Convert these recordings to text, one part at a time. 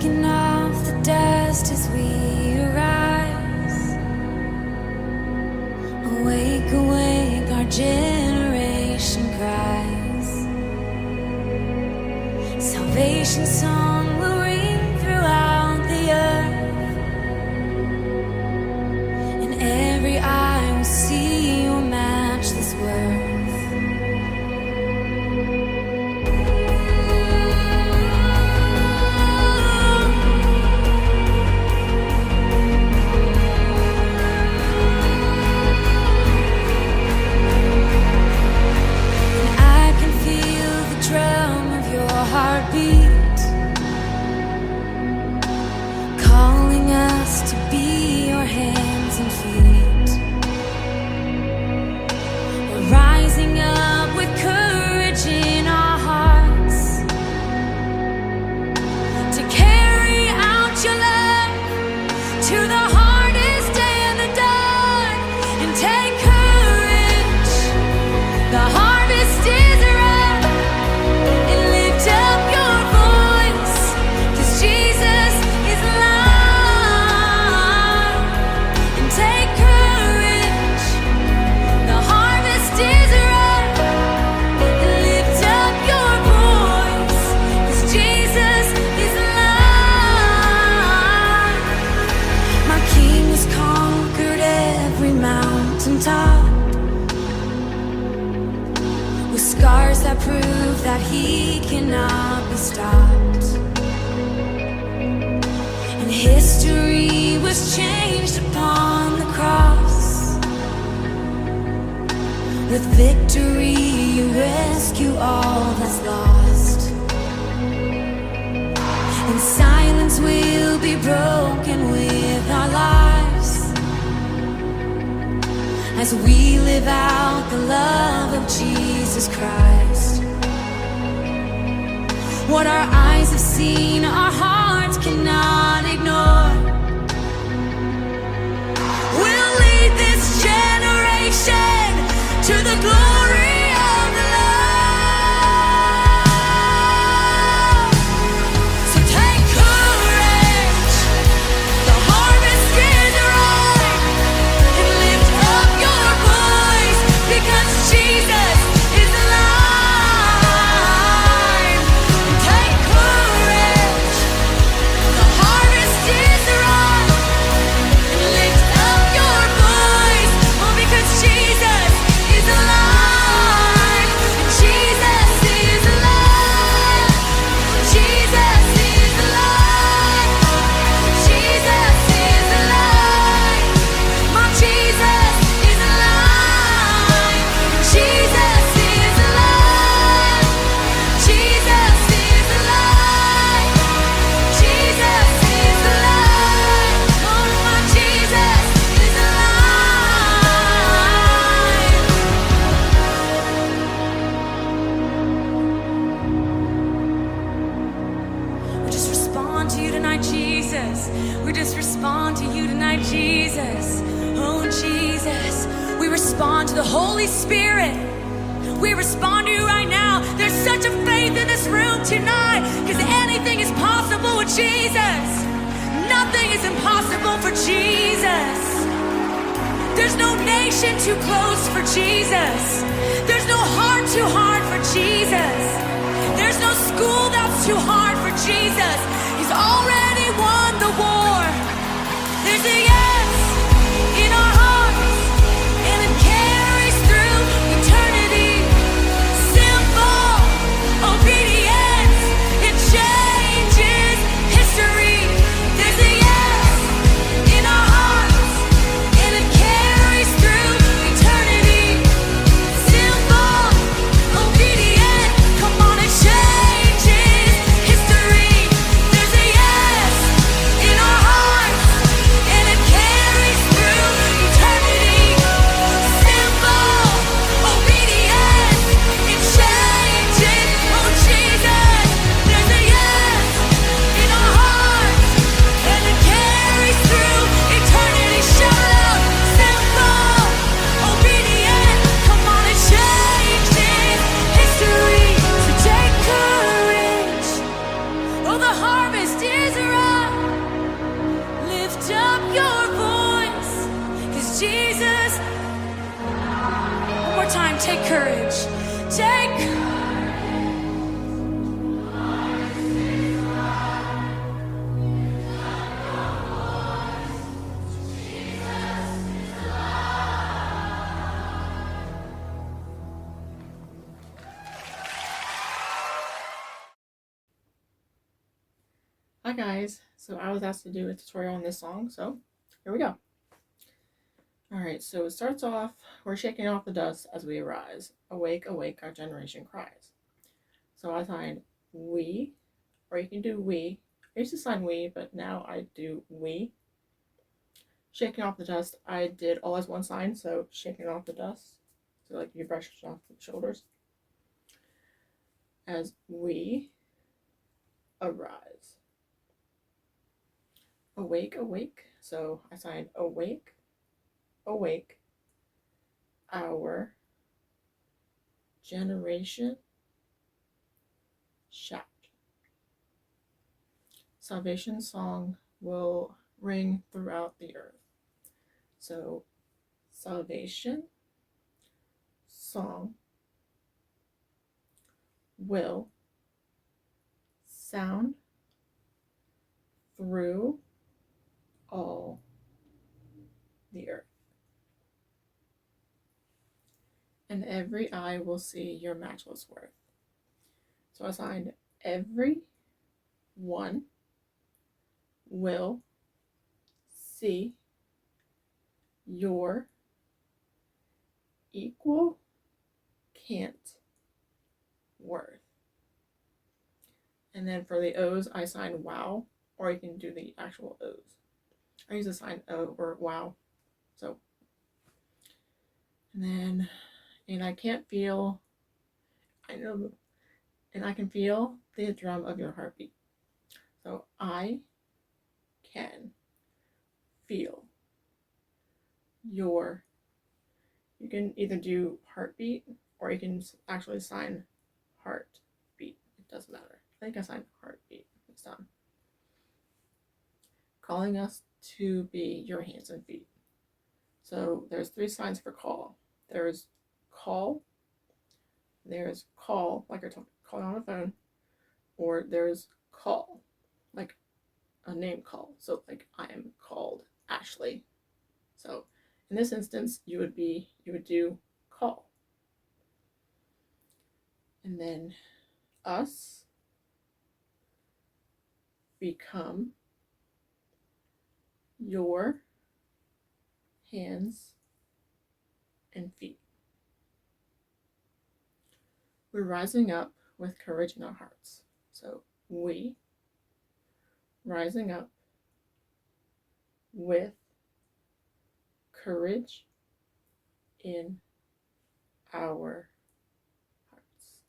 shaking off the dust as we arise. Awake, awake, our generation cries. Salvation song will ring throughout the earth, and every eye will see your matchless worth. Heartbeat calling us to be your hands and feet. We're rising up with courage in our hearts to carry out your love to the hardest day in the dark. And take courage, the harvest is ripe, and lift up your voice, 'cause Jesus is alive. And take courage, the harvest is ripe, and lift up your voice, 'cause Jesus is alive. My King has conquered every mountaintop, with scars that prove that he cannot be stopped. And history was changed upon the cross. With victory you rescue all that's lost. And silence will be broken with our lives as we live out the love of Jesus Christ. What our eyes have seen, our hearts cannot ignore. We'll lead this generation to the glory of the Lord. So take courage, the harvest is ripe, and lift up your voice, because Jesus is alive. And take courage, the harvest is ripe, and lift up your voice, oh, because Jesus is alive. And Jesus is alive. Jesus is alive. Jesus is alive. My Jesus is alive. Jesus is alive. Jesus is alive. Jesus is alive. Oh, my Jesus is alive. We just respond to you tonight, Jesus. We just respond to you tonight, Jesus. Oh, Jesus. We respond to the Holy Spirit. We respond to you right now. There's such a faith in this room tonight, because anything is possible with Jesus. Nothing is impossible for Jesus. There's no nation too close for Jesus. There's no heart too hard for Jesus. There's no school that's too hard for Jesus. He's already won the war. There's a yes in our hearts, and it carries through eternity. Simple obedience, it changes history. There's a yes in our hearts, and it carries through eternity. Simple obedience, come on, it changes history. There's a yes sign, take courage. Take Hi guys, so I was asked to do a tutorial on this song, so here we go. Alright, so it starts off, we're shaking off the dust as we arise. Awake, awake, our generation cries. So I signed we, or you can do we. I used to sign we, but now I do we. Shaking off the dust, I did all as one sign, so shaking off the dust. So like you brush it off the shoulders. As we arise. Awake, awake. So I signed awake, awake, our generation shout. Salvation song will ring throughout the earth. So salvation song will sound through all the earth. And every eye will see your matchless worth. So I signed every one will see your equal can't worth. And then for the O's, I signed wow, or you can do the actual O's. I use the sign O or wow. So, and I can't feel, I know, and I can feel the drum of your heartbeat. So I can feel your, you can either do heartbeat or you can actually sign heartbeat. It doesn't matter. I think I signed heartbeat this time. Calling us to be your hands and feet. So there's 3 signs for call. There's call, there's call, like you're calling on a phone, or there's call, like a name call. So like I am called Ashley. So in this instance, you would do call. And then us become your hands and feet. We're rising up with courage in our hearts. So we rising up with courage in our hearts.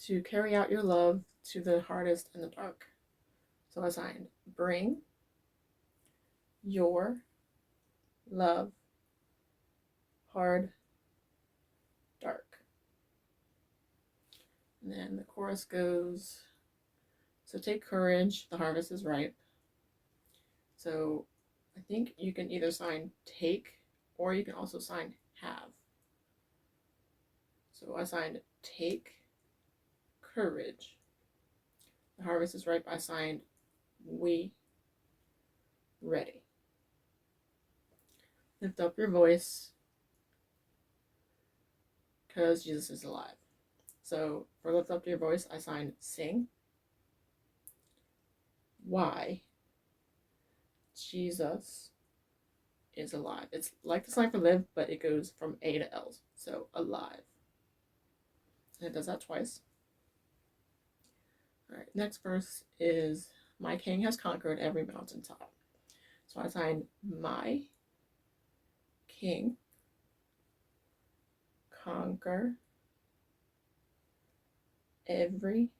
To carry out your love to the hardest and the dark. So I signed bring your love hard dark. And then the chorus goes, so take courage, the harvest is ripe. So I think you can either sign take or you can also sign have. So I signed take courage. The harvest is ripe. I signed we ready. Lift up your voice because Jesus is alive. So for lift up your voice, I signed sing. Why Jesus is alive. It's like the sign for live, but it goes from A to L. So alive. And it does that twice. Alright, next verse is my king has conquered every mountaintop. So I signed my king conquer every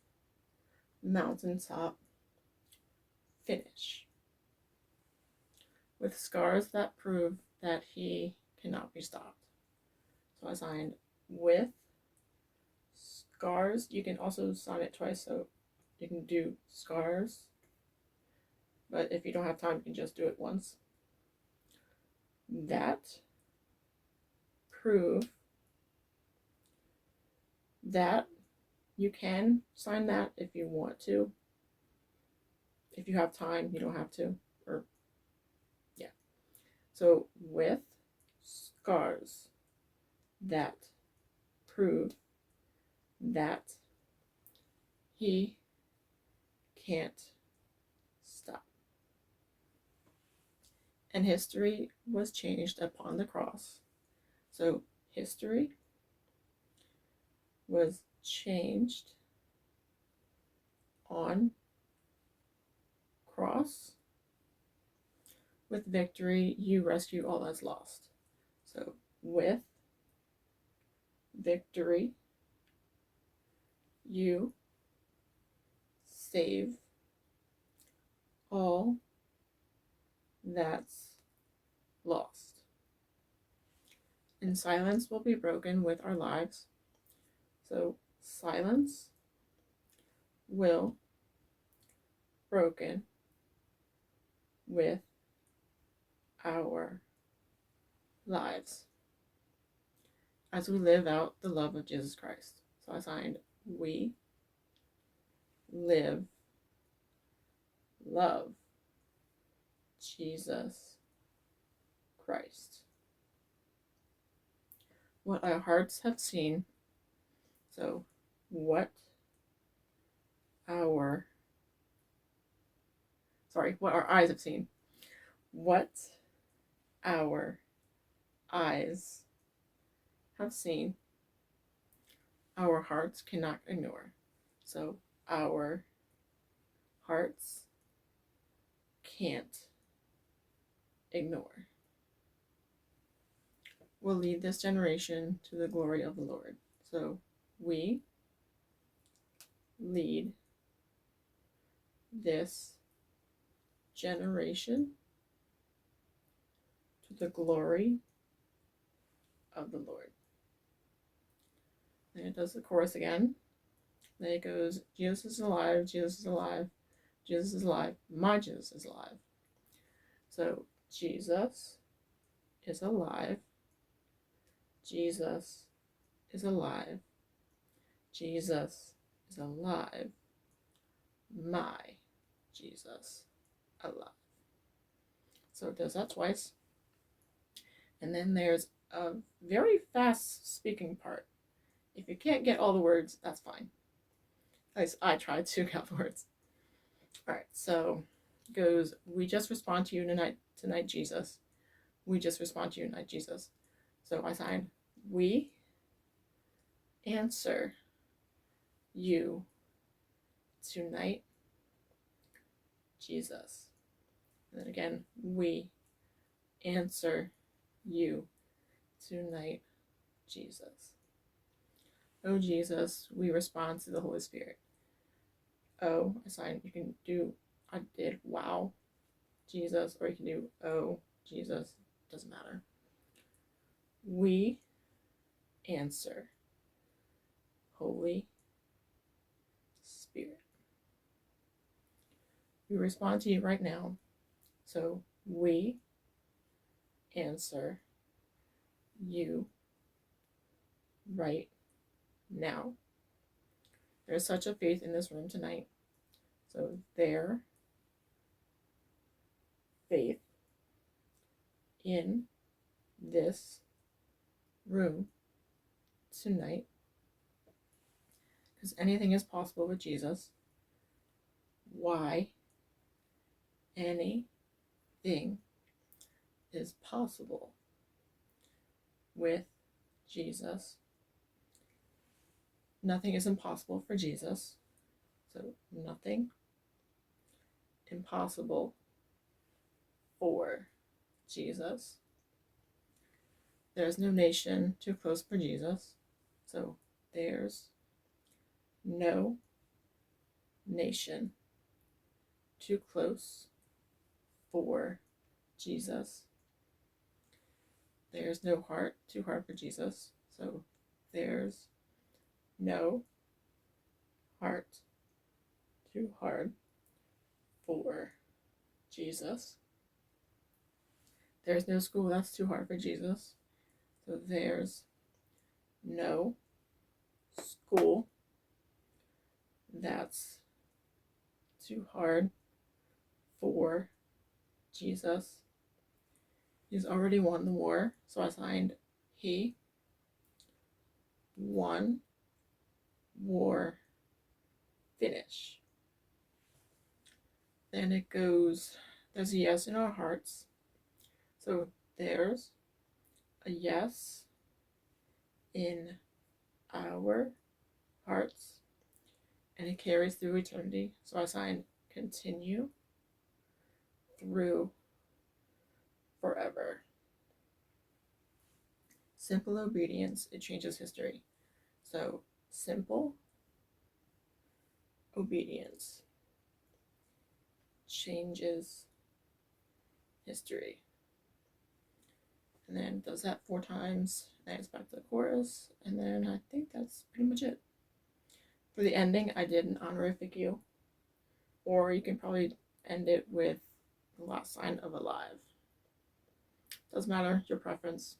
mountaintop finish. With scars that prove that he cannot be stopped. So I signed with scars. You can also sign it twice, so you can do scars. But if you don't have time, you can just do it once. That prove that. You can sign that if you want to. If you have time, you don't have to. Or, yeah. So, with scars that prove that he can't stop. And history was changed upon the cross. So, history was changed on cross. With victory, you rescue all that's lost. So, with victory, you save all that's lost. And silence will be broken with our lives. So, silence will broken with our lives as we live out the love of Jesus Christ. So I signed, we live, love Jesus Christ. What our hearts have seen. So what our eyes have seen. What our eyes have seen, our hearts cannot ignore. So our hearts can't ignore. Will lead this generation to the glory of the Lord. So we lead this generation to the glory of the Lord. Then it does the chorus again. Then it goes, Jesus is alive, Jesus is alive, Jesus is alive, my Jesus is alive. So Jesus is alive, Jesus is alive, Jesus is alive, my Jesus alive. So it does that twice. And then there's a very fast speaking part. If you can't get all the words, that's fine. At least I tried to get the words. Alright, so it goes, we just respond to you tonight, Jesus. We just respond to you tonight, Jesus. So I signed, we answer you tonight, Jesus. And then again, we answer you tonight, Jesus. Oh, Jesus, we respond to the Holy Spirit. Oh, I signed, you can do, I did, wow, Jesus, or you can do, oh, Jesus, doesn't matter. We answer, Holy Spirit. We respond to you right now. So we answer you right now. There's such a faith in this room tonight. So their faith in this room tonight, because anything is possible with Jesus. Why anything is possible with Jesus. Nothing is impossible for Jesus. So nothing impossible for Jesus. There's no nation too close for Jesus. So there's no nation too close for Jesus. There's no heart too hard for Jesus. So there's no heart too hard for Jesus. There's no school that's too hard for Jesus. So there's no school. That's too hard for Jesus. He's already won the war, so I signed he won war finish. Then it goes, there's a yes in our hearts. So there's a yes in our hearts, and it carries through eternity. So I signed continue through forever. Simple obedience, it changes history. So simple obedience changes history. And then does that 4 times, then it's back to the chorus, and then I think that's pretty much it. For the ending, I did an honorific you, or you can probably end it with the last sign of alive. Doesn't matter, your preference.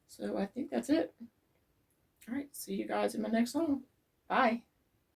So I think that's it. All right, see you guys in my next song. Bye.